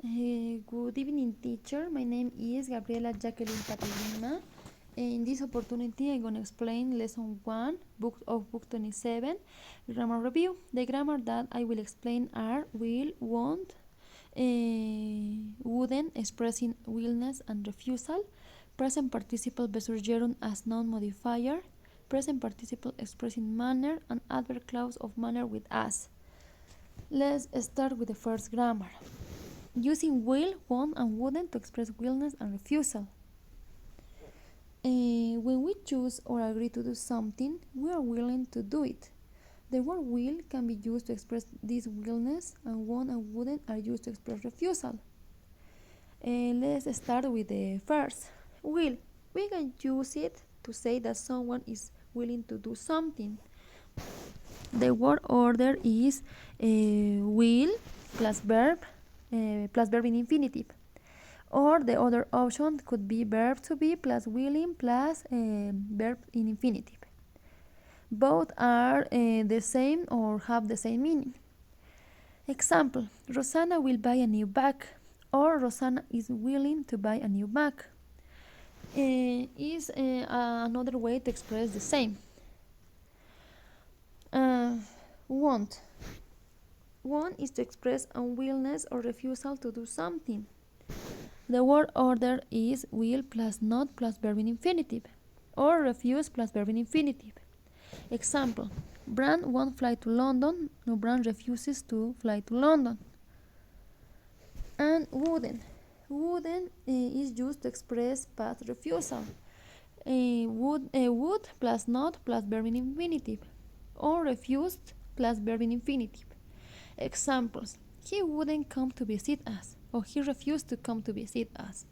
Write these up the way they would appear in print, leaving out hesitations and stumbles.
Good evening, teacher. My name is Gabriela Jacqueline Catalina. In this opportunity, I'm going to explain lesson 1, book 27, grammar review. The grammar that I will explain are will, won't, wouldn't, expressing willingness and refusal, present participle versus gerund as noun modifier, present participle expressing manner, and adverb clause of manner with as. Let's start with the first grammar. Using will, won't, and wouldn't to express willingness and refusal. When we choose or agree to do something, we are willing to do it. The word will can be used to express this willingness, and won't and wouldn't are used to express refusal. Let's start with the first. Will. We can use it to say that someone is willing to do something. The word order is will plus verb in infinitive. Or the other option could be verb to be plus willing plus verb in infinitive. Both are the same or have the same meaning. Example, Rosanna will buy a new bag, or Rosanna is willing to buy a new bag. Is another way to express the same. Won't. Won't is to express unwillingness or refusal to do something. The word order is will plus not plus verb in infinitive, or refuse plus verb in infinitive. Example, Brand won't fly to London. No, Brand refuses to fly to London. And wouldn't. Wouldn't is used to express past refusal. Would plus not plus verb in infinitive, or refused plus verb in infinitive. Examples, he wouldn't come to visit us, or he refused to come to visit us.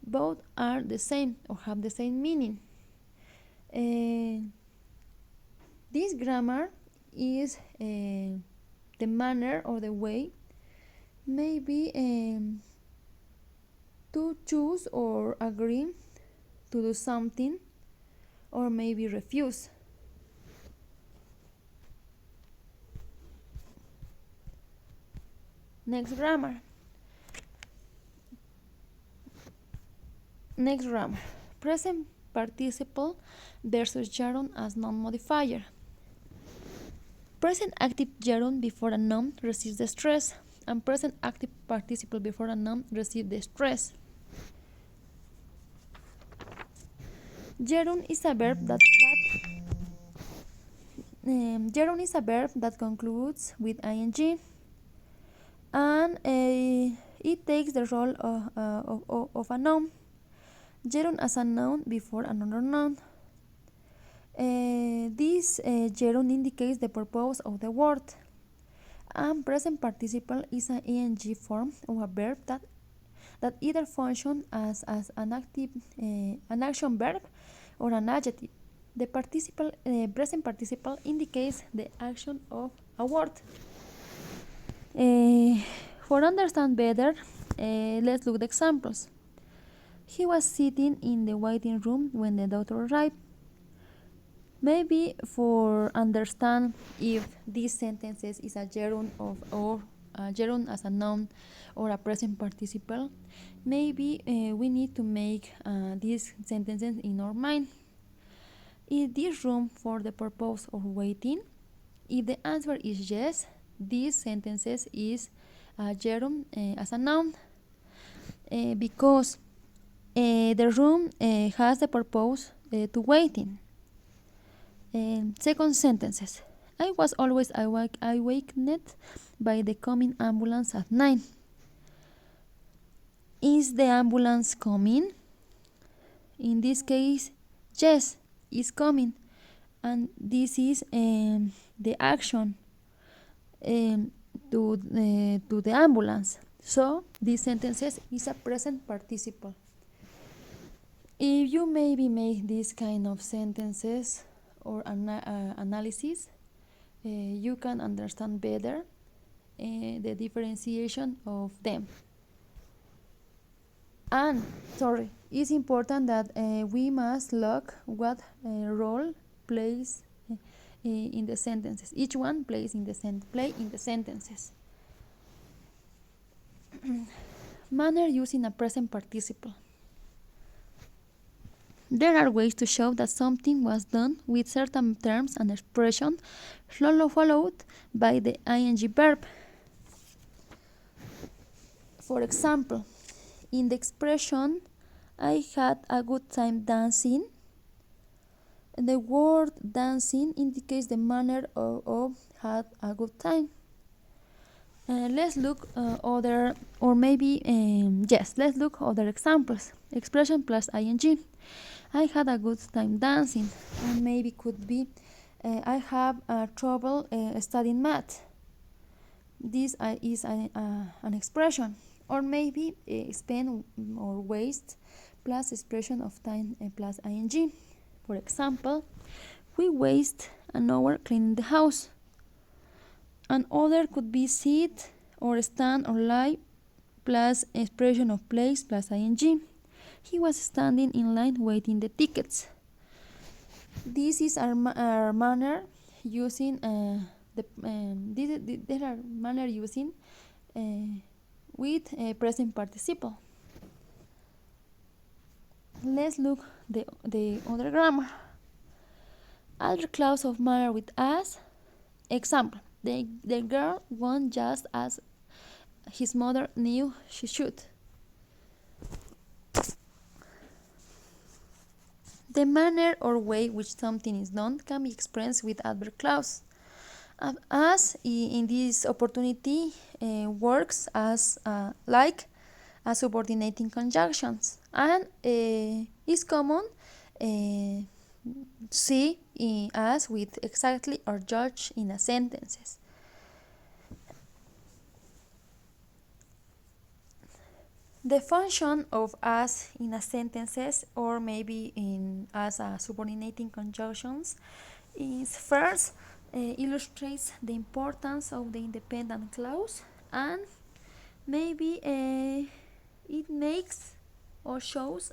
Both are the same or have the same meaning. This grammar is the manner or the way maybe to choose or agree to do something, or maybe refuse. Next grammar. Present participle versus gerund as noun modifier. Present active gerund before a noun receives the stress, and present active participle before a noun receives the stress. Gerund is a verb that concludes with ing, and it takes the role of a noun. Gerund as a noun before another noun. This gerund indicates the purpose of the word. And present participle is an ing form of a verb that either functions as an action verb or an adjective. The present participle indicates the action of a word. For understand better, let's look at examples. He was sitting in the waiting room when the doctor arrived. Maybe for understand if these sentences is a gerund or a gerund as a noun or a present participle, maybe we need to make these sentences in our mind. Is this room for the purpose of waiting? If the answer is yes, these sentences is a gerund as a noun because the room has the purpose to waiting. Second sentences. I was always awakened by the coming ambulance at 9. Is the ambulance coming? In this case, yes, it's coming. And this is the action to the ambulance. So, these sentences is a present participle. If you maybe make this kind of sentences or analysis, you can understand better the differentiation of them. And it's important that we must look what role plays in the sentences. Each one plays in the sentences. Manner using a present participle. There are ways to show that something was done with certain terms and expressions followed by the ing verb. For example, in the expression, I had a good time dancing, the word dancing indicates the manner of had a good time. Let's look let's look other examples. Expression plus ing. I had a good time dancing, or maybe could be I have trouble studying math. This is an expression, or maybe spend or waste plus expression of time plus ing. For example, we waste an hour cleaning the house. Another could be sit or stand or lie plus expression of place plus ing. He was standing in line waiting the tickets. This is our manner using there are manner using with a present participle. Let's look the other grammar. Other clause of manner with as. Example: the girl won just as his mother knew she should. The manner or way which something is done can be expressed with adverb clause. As in this opportunity works as like as subordinating conjunctions, and is common see as with exactly or judge in a sentences. The function of as in a sentences, or maybe in as a subordinating conjunctions, is first illustrates the importance of the independent clause, and maybe it makes or shows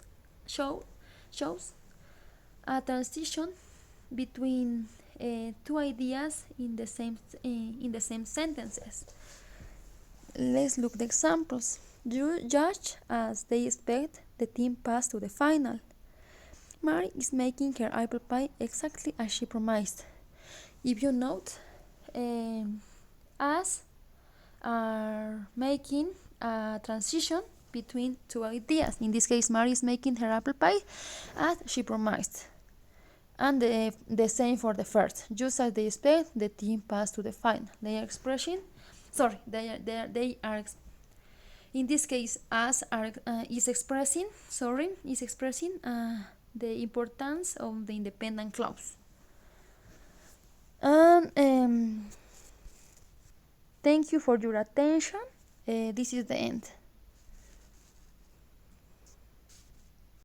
a transition between two ideas in the same sentences. Let's look the examples. Judge as they expect the team pass to the final. Mary is making her apple pie exactly as she promised. If you note, as are making a transition between two ideas. In this case, Mary is making her apple pie as she promised. And the same for the first. Just as they expect, the team passed to the final. They are expressing, in this case, as is expressing the importance of the independent clause. And thank you for your attention. This is the end.